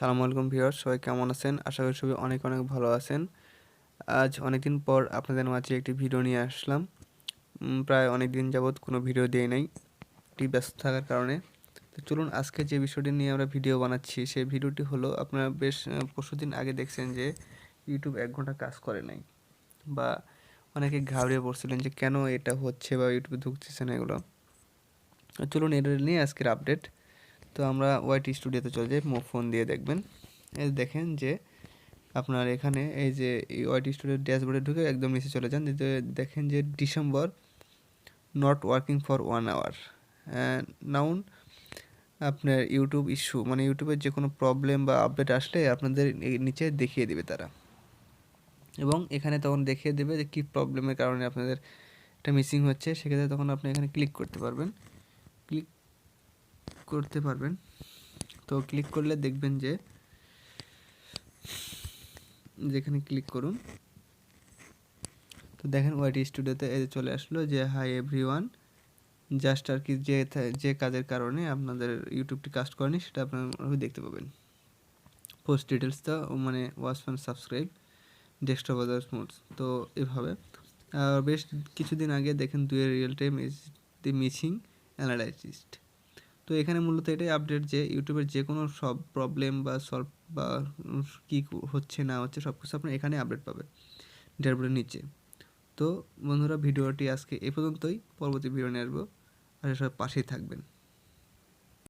সালামু আলাইকুম ভিউয়ার্স, সবাই কেমন আছেন? আশা করি সবাই অনেক অনেক ভালো আছেন। আজ অনেকদিন পর আপনাদের মাঝে একটি ভিডিও নিয়ে আসলাম। প্রায় অনেক দিন যাবৎ কোনো ভিডিও দেই নাই, একটি ব্যস্ত থাকার কারণে। তো চলুন আজকে যে বিষয়টি নিয়ে আমরা ভিডিও বানাচ্ছি সেই ভিডিওটি হলো, আপনারা বেশ পরশুদিন আগে দেখছেন যে ইউটিউব 1 ঘন্টা কাজ করে নাই, বা অনেকে ঘাবড়ে পড়ছিলেন যে কেন এটা হচ্ছে বা ইউটিউবে ঢুকতেছে না এগুলো। তো চলুন এটা নিয়ে আজকের আপডেট। তো আমরা ওয়াইটি স্টুডিওতে চলে যাই, ফোন দিয়ে দেখবেন। এই দেখেন যে আপনার এখানে এই যে ওয়াইটি স্টুডিওর ড্যাশবোর্ডে ঢুকে একদম নিচে চলে যান, দেখেন যে December not working for 1 hour now. আপনার ইউটিউব ইস্যু মানে ইউটিউবের যে কোনো প্রবলেম বা আপডেট আসলে আপনাদের এই নিচে দেখিয়ে দেবে তারা, এবং এখানে তখন দেখিয়ে দেবে যে কী প্রবলেমের কারণে আপনাদের এটা মিসিং হচ্ছে। সেক্ষেত্রে তখন আপনি এখানে ক্লিক করতে পারবেন। তো ক্লিক করলে দেখবেন যে যেখানে ক্লিক করুন, তো দেখেন ওয়াইটি স্টুডিওতে এই যে চলে আসলো যে হাই এভরিওয়ান, জাস্ট আর কি যে কাজের কারণে আপনাদের ইউটিউবটি কাজ করেনি সেটা আপনারা দেখতে পাবেন। পোস্ট ডিটেলস তো মানে watch fan subscribe desktop others modes, তো এভাবে বেশ কিছুদিন আগে দেখেন দুয়ের real time is the missing analyst. তো এখানে মূলত এটাই আপডেট যে ইউটিউবের যে কোনো সব প্রবলেম বা সলভ বা কী হচ্ছে না হচ্ছে সব কিছু আপনার এখানে আপডেট পাবে ড্যাশবোর্ডের নিচে। তো বন্ধুরা, ভিডিওটি আজকে এ পর্যন্তই। পরবর্তী ভিডিও নিয়ে আসবো, আর সবাই পাশেই থাকবেন।